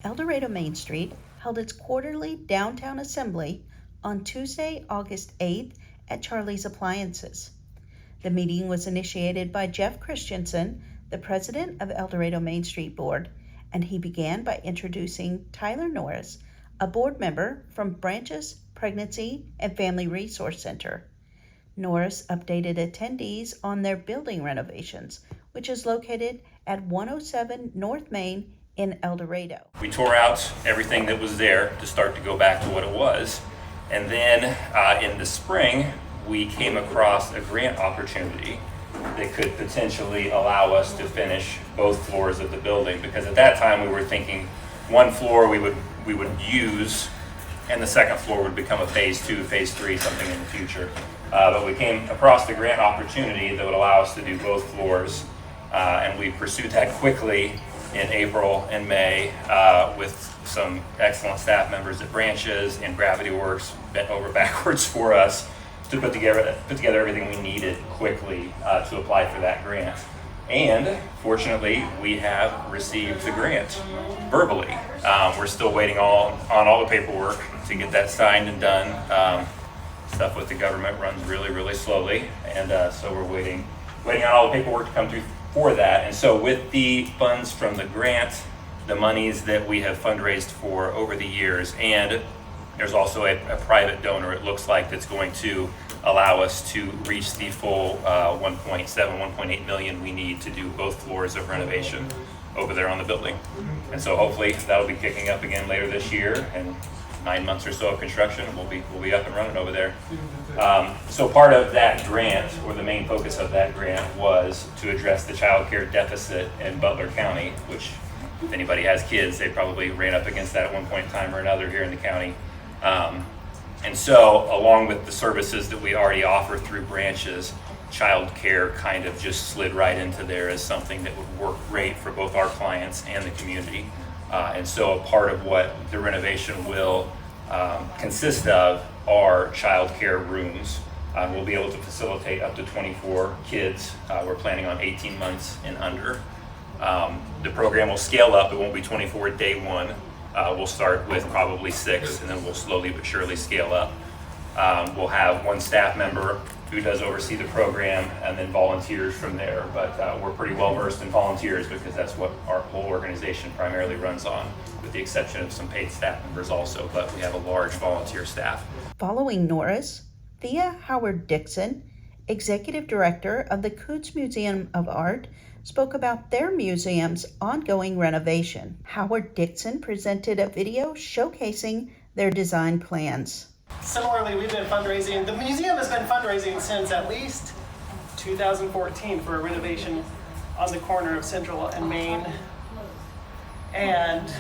Dorado Main Street held its quarterly downtown assembly on Tuesday, August 8th at Charley's Appliances. The meeting was initiated by Jeff Christensen, the president of Dorado Main Street Board, and he began by introducing Tyler Norris, a board member from Branch's Pregnancy and Family Resource Center. Norris updated attendees on their building renovations, which is located at 107 North Main in El Dorado. We tore out everything that was there to start to go back to what it was. And then in the spring, we came across a grant opportunity that could potentially allow us to finish both floors of the building, because at that time we were thinking one floor we would use, and the second floor would become a phase 2, phase 3, something in the future. But we came across the grant opportunity that would allow us to do both floors, and we pursued that quickly in April and May with some excellent staff members at Branches and Gravity Works bent over backwards for us to put together everything we needed quickly to apply for that grant. And fortunately, we have received the grant verbally. We're still waiting on all the paperwork to get that signed and done. Stuff with the government runs really, really slowly, and so we're waiting on all the paperwork to come through for that. And so with the funds from the grant, the monies that we have fundraised for over the years, and there's also a private donor, it looks like, that's going to allow us to reach the full 1.8 million we need to do both floors of renovation over there on the building. And so hopefully that'll be kicking up again later this year, and 9 months or so of construction, we'll be up and running over there. So part of that grant, or the main focus of that grant, was to address the child care deficit in Butler County, which, if anybody has kids, they probably ran up against that at one point in time or another here in the county. And so, along with the services that we already offer through Branches, child care kind of just slid right into there as something that would work great for both our clients and the community. And so a part of what the renovation will consist of are child care rooms. We'll be able to facilitate up to 24 kids. We're planning on 18 months and under. The program will scale up. It won't be 24 day one. We'll start with probably 6, and then we'll slowly but surely scale up. We'll have one staff member who does oversee the program, and then volunteers from there. But we're pretty well versed in volunteers, because that's what our whole organization primarily runs on, with the exception of some paid staff members also, but we have a large volunteer staff. Following Norris, Thea Howard-Dickson, Executive Director of the Coutts Museum of Art, spoke about their museum's ongoing renovation. Howard-Dickson presented a video showcasing their design plans. Similarly, we've been fundraising. The museum has been fundraising since at least 2014 for a renovation on the corner of Central and Main. And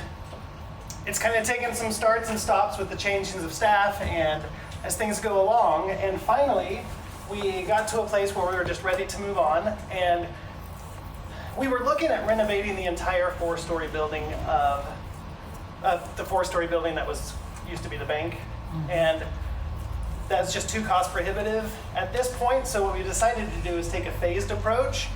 it's kind of taken some starts and stops with the changes of staff and as things go along. And finally, we got to a place where we were just ready to move on. And we were looking at renovating the entire 4-story building of the 4-story building that used to be the bank. And that's just too cost prohibitive at this point. So what we decided to do is take a phased approach.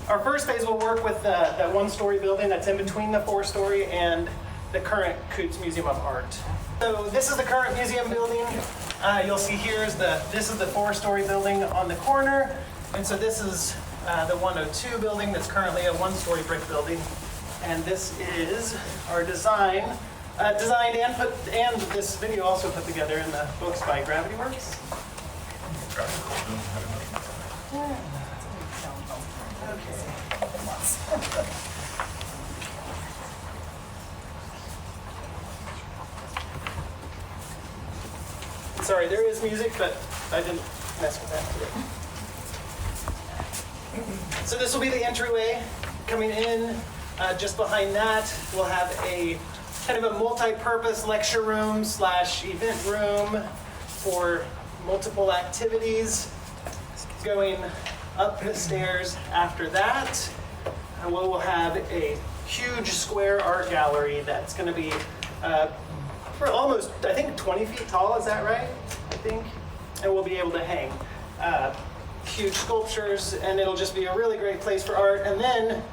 Our first phase will work with that 1-story building that's in between the 4-story and the current Coutts Museum of Art. So this is the current museum building. You'll see here this is the 4-story building on the corner. And so this is the 102 building that's currently a 1-story brick building. And this is our designed and this video also put together in the books by Gravity Works. Sorry, there is music, but I didn't mess with that today. So this will be the entryway coming in. Just behind that, we'll have a kind of a multi-purpose lecture room / event room for multiple activities. Going up the stairs after that, and we'll have a huge square art gallery that's going to be for almost, I think, 20 feet tall. Is that right? I think. And we'll be able to hang huge sculptures, and it'll just be a really great place for art. And then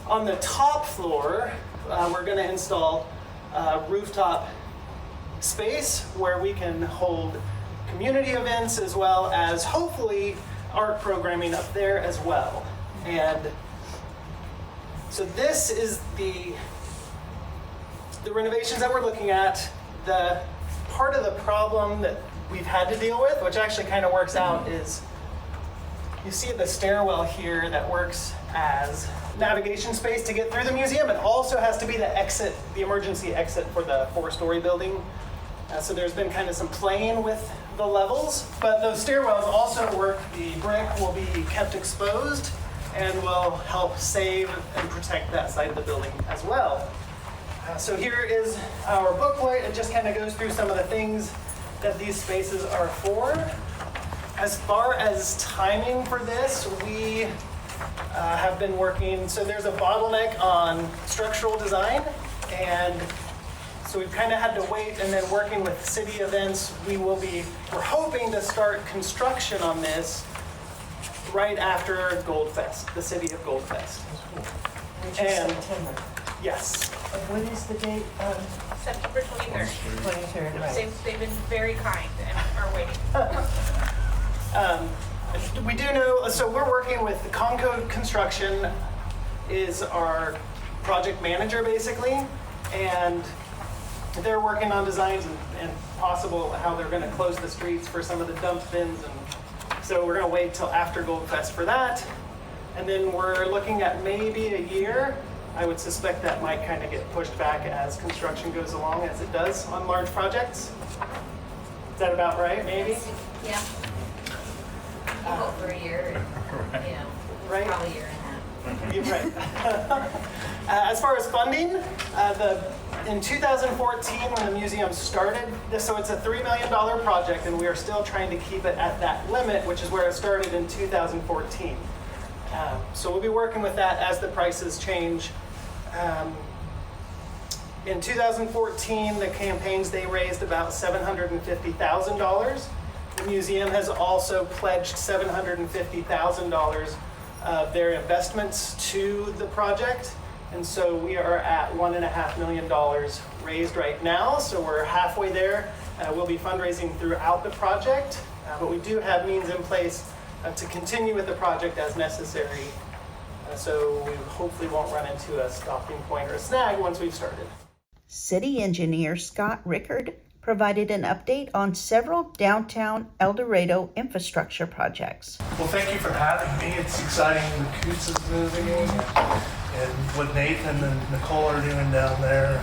on the top floor, we're going to install rooftop space where we can hold community events as well as hopefully art programming up there as well. And so this is the renovations that we're looking at. The part of the problem that we've had to deal with, which actually kind of works out, is you see the stairwell here that works as navigation space to get through the museum. It also has to be the exit, the emergency exit for the 4-story building. So there's been kind of some playing with the levels, but those stairwells also work. The brick will be kept exposed and will help save and protect that side of the building as well. So here is our booklet. It just kind of goes through some of the things that these spaces are for. As far as timing for this, we have been working, so there's a bottleneck on structural design, and so we've kind of had to wait, and then working with city events, we're hoping to start construction on this right after Gold Fest, the city of Gold Fest. Which is And- September. Yes. What is the date? September 23rd. 23rd, right. They've been very kind and are waiting. We do know, so we're working with Concode Construction is our project manager basically, and they're working on designs and possible how they're gonna close the streets for some of the dump bins, and so we're gonna wait till after Gold Fest for that. And then we're looking at maybe a year. I would suspect that might kind of get pushed back as construction goes along, as it does on large projects. Is that about right, maybe? Yeah. You go for a year, and, you know, Right? probably a year and a half. You're right. As far as funding, in 2014, when the museum started, so it's a $3 million project, and we are still trying to keep it at that limit, which is where it started in 2014. So we'll be working with that as the prices change. In 2014, the campaigns, they raised about $750,000. The museum has also pledged $750,000 of their investments to the project. And so we are at $1.5 million raised right now. So we're halfway there. We'll be fundraising throughout the project, but we do have means in place to continue with the project as necessary. So we hopefully won't run into a stopping point or a snag once we've started. City engineer Scott Rickard provided an update on several downtown El Dorado infrastructure projects. Well, thank you for having me. It's exciting. The Coutts is moving and what Nathan and Nicole are doing down there.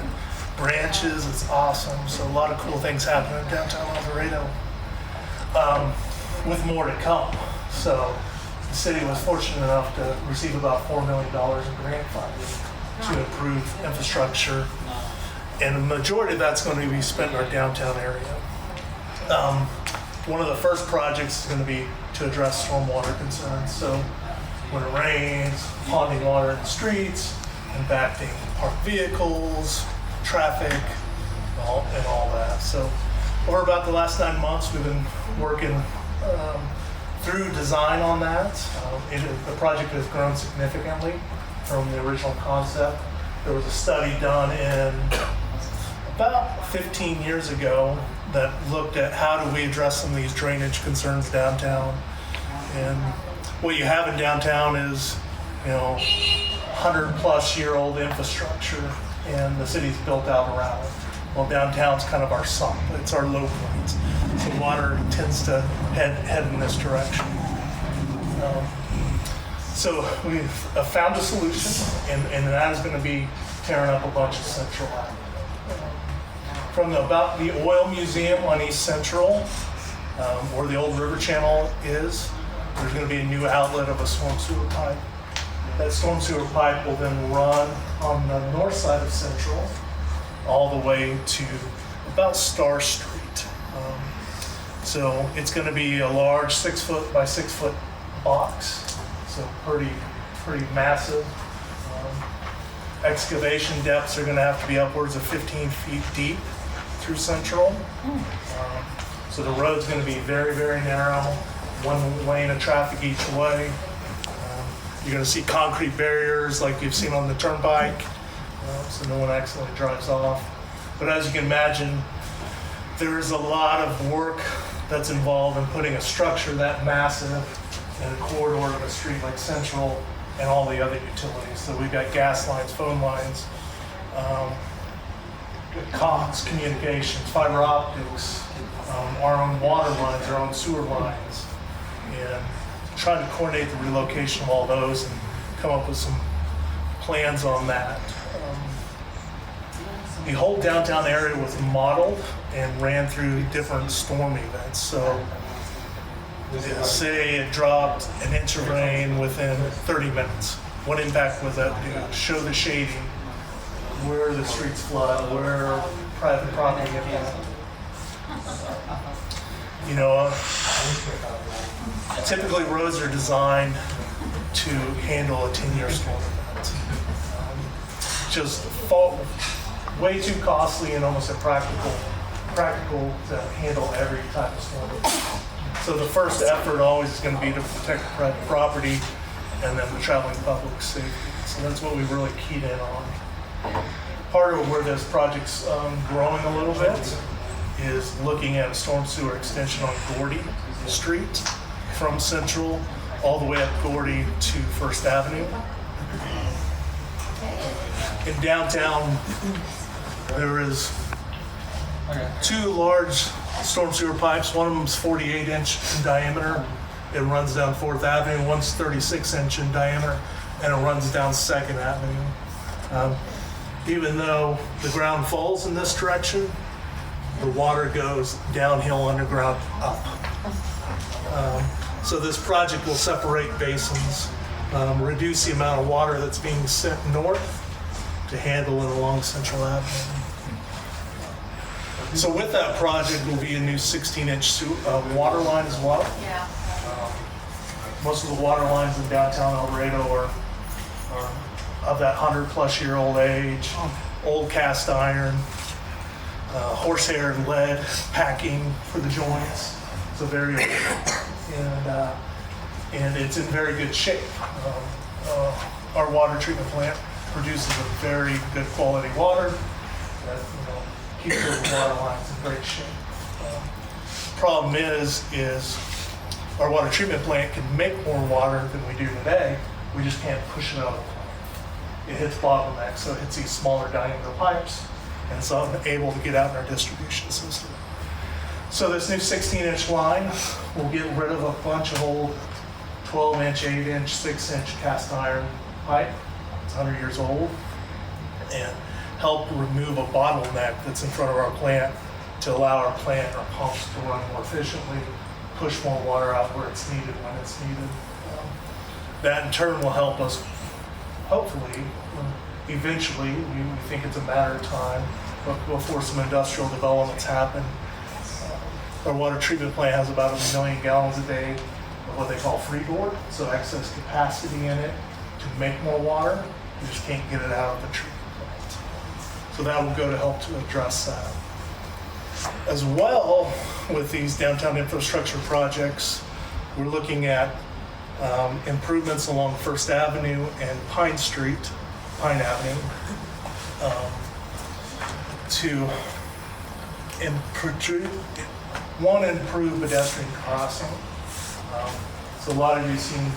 Branches is awesome. So a lot of cool things happening in downtown El Dorado, with more to come. So the city was fortunate enough to receive about $4 million in grant funding to improve infrastructure. And the majority of that's going to be spent in our downtown area. One of the first projects is going to be to address stormwater concerns. So when it rains, ponding water in the streets, impacting parked vehicles, traffic, and all that. So over about the last 9 months, we've been working through design on that. The project has grown significantly from the original concept. There was a study done in about 15 years ago that looked at how do we address some of these drainage concerns downtown. And what you have in downtown is, 100-plus-year-old infrastructure, and the city's built out around it. Well, downtown's kind of our sump. It's our low points. So water tends to head in this direction. So we've found a solution, and that is going to be tearing up a bunch of Central Avenue. From about the oil museum on East Central, where the old river channel is, there's going to be a new outlet of a storm sewer pipe. That storm sewer pipe will then run on the north side of Central all the way to about Star Street. So it's going to be a large 6-foot by 6-foot box, so pretty massive. Excavation depths are going to have to be upwards of 15 feet deep through Central. So the road's going to be very, very narrow, one lane of traffic each way. You're going to see concrete barriers like you've seen on the turnpike, so no one accidentally drives off. But as you can imagine, there is a lot of work that's involved in putting a structure that massive in a corridor of a street like Central and all the other utilities. So we've got gas lines, phone lines, comms, communications, fiber optics, our own water lines, our own sewer lines, and trying to coordinate the relocation of all those and come up with some plans on that. The whole downtown area was modeled and ran through different storm events. So say it dropped an inch of rain within 30 minutes. What impact would that do? Show the shading, where the streets flood, where private property get flooded. You know, typically roads are designed to handle a 10-year storm event. Just way too costly and almost impractical to handle every type of storm event. So the first effort always is going to be to protect private property and then the traveling public's safety. So that's what we really keyed in on. Part of where this project's growing a little bit is looking at a storm sewer extension on Gordy Street from Central all the way up Gordy to First Avenue. In downtown, there is 2 large storm sewer pipes. One of them is 48-inch in diameter. It runs down 4th Avenue. One's 36-inch in diameter, and it runs down 2nd Avenue. Even though the ground falls in this direction, the water goes downhill underground up. So this project will separate basins, reduce the amount of water that's being sent north to handle it along Central Avenue. So with that project will be a new 16-inch water line as well. Yeah. Most of the water lines in downtown El Dorado are of that 100-plus-year-old age, old cast iron, horsehair and lead packing for the joints. So very old. And it's in very good shape. Our water treatment plant produces a very good quality water that keeps those water lines in great shape. Problem is our water treatment plant can make more water than we do today. We just can't push it out of the plant. It hits bottlenecks, so it hits these smaller diameter pipes, and it's unable to get out in our distribution system. So this new 16-inch line will get rid of a bunch of old 12-inch, 8-inch, 6-inch cast iron pipe. It's 100 years old, and help remove a bottleneck that's in front of our plant to allow our plant, our pumps to run more efficiently, push more water out where it's needed when it's needed. That in turn will help us, hopefully, eventually, we think it's a matter of time, but before some industrial developments happen. Our water treatment plant has about 1 million gallons a day of what they call freeboard, so excess capacity in it to make more water. We just can't get it out of the treatment plant. So that will go to help to address that. As well, with these downtown infrastructure projects, we're looking at improvements along First Avenue and Pine Avenue, to improve pedestrian crossing. So a lot of you seen,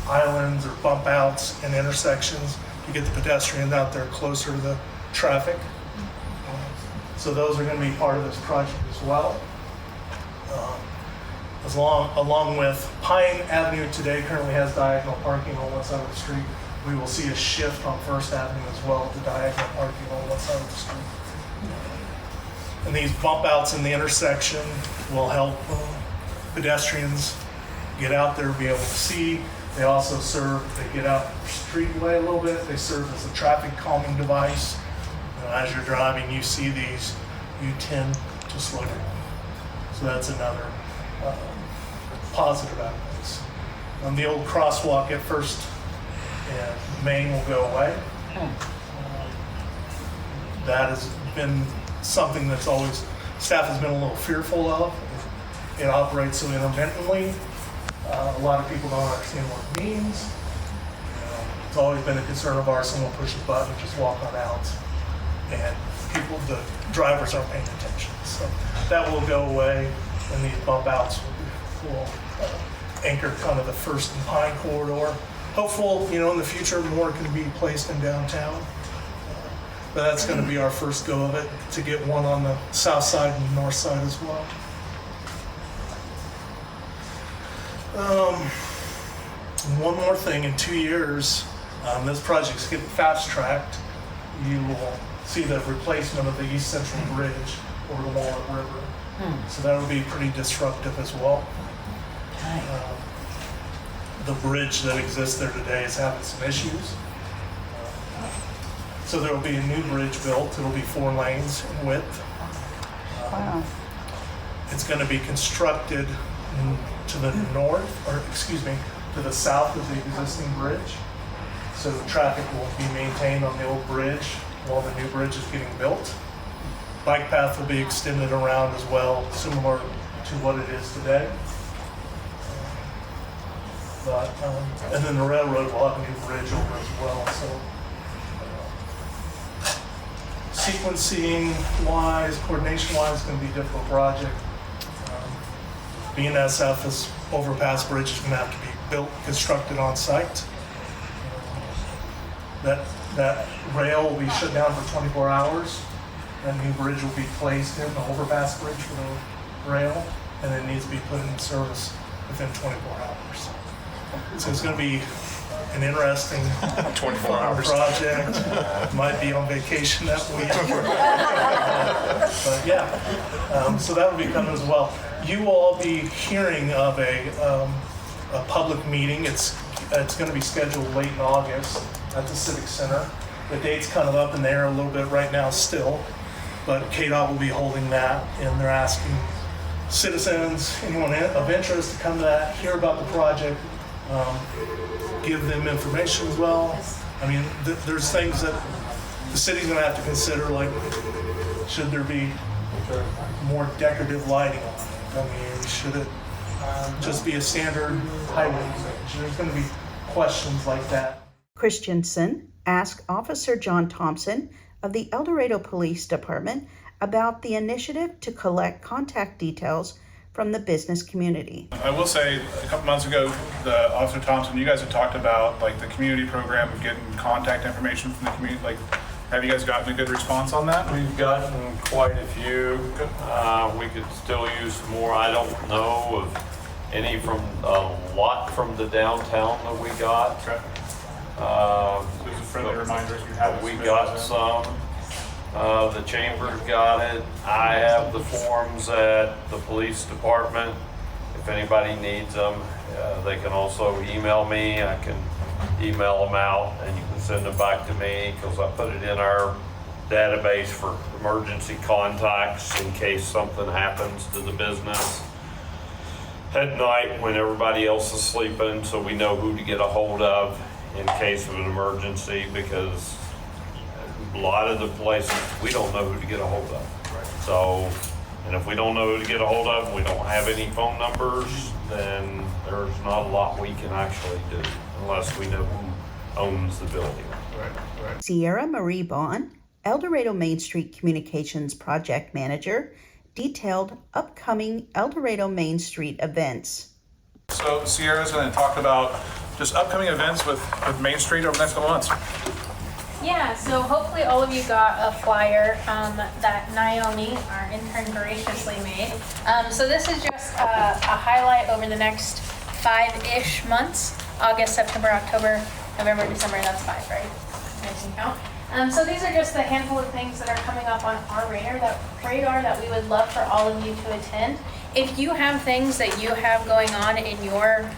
islands or bump outs and intersections to get the pedestrians out there closer to the traffic. So those are going to be part of this project as well. Along with Pine Avenue today currently has diagonal parking on one side of the street. We will see a shift on First Avenue as well to diagonal parking on one side of the street. And these bump outs in the intersection will help pedestrians get out there, be able to see. They also they get out the streetway a little bit. They serve as a traffic calming device. As you're driving, you see these, you tend to slow down. So that's another positive out of this. The old crosswalk at First and Main will go away. That has been something that's staff has been a little fearful of. It operates so intermittently. A lot of people don't understand what it means. It's always been a concern of ours. Someone pushes a button, just walk on out. And the drivers aren't paying attention. So that will go away, and these bump outs will anchor kind of the First and Pine corridor. Hopeful, in the future, more can be placed in downtown. But that's going to be our first go of it, to get one on the south side and the north side as well. One more thing, in 2 years, this project's getting fast-tracked. You will see the replacement of the East Central Bridge over the Walnut River. So that will be pretty disruptive as well. The bridge that exists there today is having some issues. So there will be a new bridge built. It'll be 4 lanes in width. Wow. It's going to be constructed to the to the south of the existing bridge. So the traffic will be maintained on the old bridge while the new bridge is getting built. Bike path will be extended around as well, similar to what it is today. And then the railroad will have a new bridge over as well. So sequencing-wise, coordination-wise, it's going to be a difficult project. BNSF is overpass bridge is going to have to be built, constructed on site. That rail will be shut down for 24 hours. That new bridge will be placed in, the overpass bridge for the rail, and it needs to be put in service within 24 hours. So it's going to be an interesting 24 hours project. Might be on vacation that week. But yeah, so that will be coming as well. You will all be hearing of a public meeting. It's going to be scheduled late in August at the Civic Center. The date's kind of up in the air a little bit right now still, but KDOT will be holding that, and they're asking citizens, anyone of interest, to come to that, hear about the project, give them information as well. I mean, there's things that the city's going to have to consider, like should there be more decorative lighting on it? I mean, should it just be a standard highway bridge? There's going to be questions like that. Christensen asked Officer John Thompson of the El Dorado Police Department about the initiative to collect contact details from the business community. I will say, a couple months ago, Officer Thompson, you guys had talked about like the community program of getting contact information from the community. Like, have you guys gotten a good response on that? We've gotten quite a few. We could still use some more. I don't know of any from a lot from the downtown that we got. Okay. There's a friendly reminder if you have. We got some. The chambers got it. I have the forms at the police department. If anybody needs them, they can also email me. I can email them out and you can send them back to me because I put it in our database for emergency contacts in case something happens to the business at night when everybody else is sleeping, so we know who to get a hold of in case of an emergency, because a lot of the places we don't know who to get a hold of. Right. So, and if we don't know who to get a hold of, we don't have any phone numbers, then there's not a lot we can actually do unless we know who owns the building. Right. Sierra Marie Bonn, El Dorado Main Street Communications Project Manager, detailed upcoming El Dorado Main Street events. So Sierra's going to talk about just upcoming events with Main Street over the next couple months. Yeah, so hopefully all of you got a flyer that Naomi, our intern, graciously made. So this is just a highlight over the next 5-ish months. August, September, October, November, December, that's 5, right? I can count. So these are just a handful of things that are coming up on our radar that we would love for all of you to attend. If you have things that you have going on in your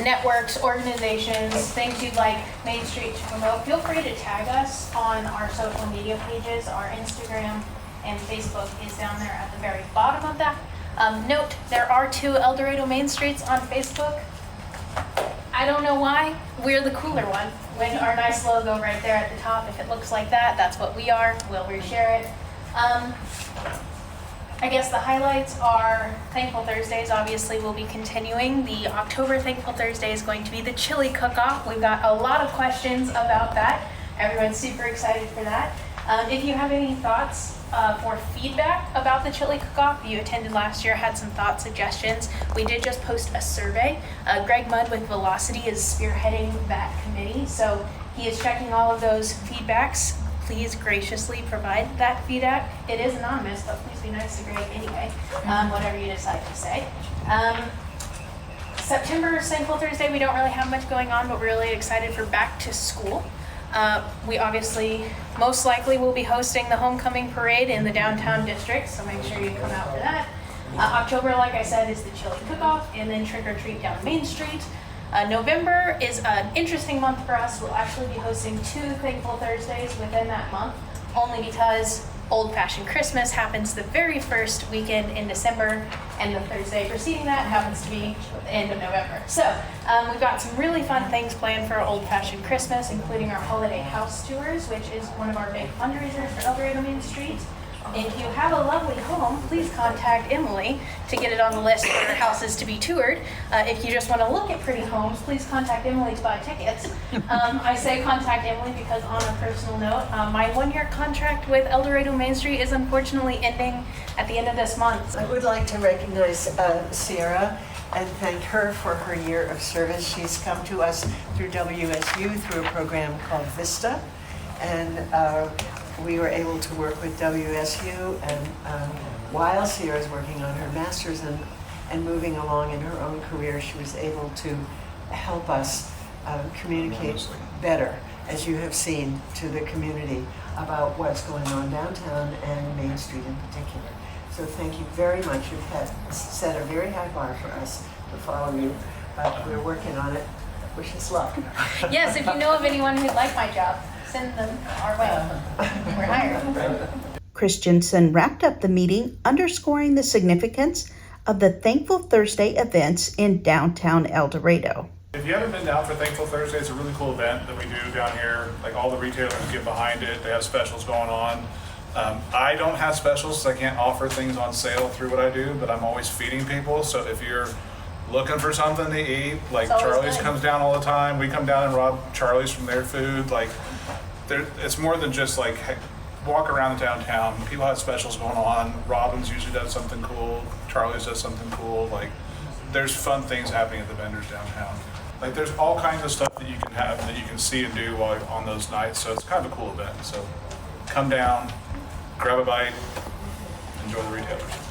networks, organizations, things you'd like Main Street to promote, feel free to tag us on our social media pages. Our Instagram and Facebook is down there at the very bottom of that. Note, there are 2 El Dorado Main Streets on Facebook. I don't know why. We're the cooler one. With our nice logo right there at the top, if it looks like that, that's what we are. We'll reshare it. I guess the highlights are Thankful Thursdays. Obviously, we'll be continuing. The October Thankful Thursday is going to be the chili cook-off. We've got a lot of questions about that. Everyone's super excited for that. If you have any thoughts or feedback about the chili cook-off, you attended last year, had some thoughts, suggestions, we did just post a survey. Greg Mudd with Velocity is spearheading that committee, so he is checking all of those feedbacks. Please graciously provide that feedback. It is anonymous, but please be nice to Greg anyway, whatever you decide to say. September, Thankful Thursday, we don't really have much going on, but we're really excited for back to school. We obviously, most likely, will be hosting the homecoming parade in the downtown district, so make sure you come out for that. October, like I said, is the chili cook-off, and then trick or treat down Main Street. November is an interesting month for us. We'll actually be hosting 2 Thankful Thursdays within that month, only because Old Fashioned Christmas happens the very first weekend in December, and the Thursday preceding that happens to be the end of November. So we've got some really fun things planned for Old Fashioned Christmas, including our holiday house tours, which is one of our big fundraisers for Dorado Main Street. If you have a lovely home, please contact Emily to get it on the list for houses to be toured. If you just want to look at pretty homes, please contact Emily to buy tickets. I say contact Emily because, on a personal note, my 1-year contract with Dorado Main Street is unfortunately ending at the end of this month. I would like to recognize Sierra and thank her for her year of service. She's come to us through WSU through a program called Vista, and we were able to work with WSU, and while Sierra's working on her master's and moving along in her own career, she was able to help us communicate better, as you have seen, to the community about what's going on downtown and Main Street in particular. So thank you very much. You've set a very high bar for us to follow you, but we're working on it. Wish us luck. Yes, if you know of anyone who'd like my job, send them our way. We're hiring. Christensen wrapped up the meeting underscoring the significance of the Thankful Thursday events in downtown El Dorado. If you haven't been down for Thankful Thursday, it's a really cool event that we do down here. Like, all the retailers get behind it. They have specials going on. I don't have specials, so I can't offer things on sale through what I do, but I'm always feeding people. So if you're looking for something to eat, like Charley's comes down all the time. We come down and rob Charley's from their food. Like, it's more than just like walk around the downtown. People have specials going on. Robin's usually does something cool. Charley's does something cool. Like, there's fun things happening at the vendors downtown. Like, there's all kinds of stuff that you can have, that you can see and do while on those nights. So it's kind of a cool event. So come down, grab a bite, enjoy the retailers.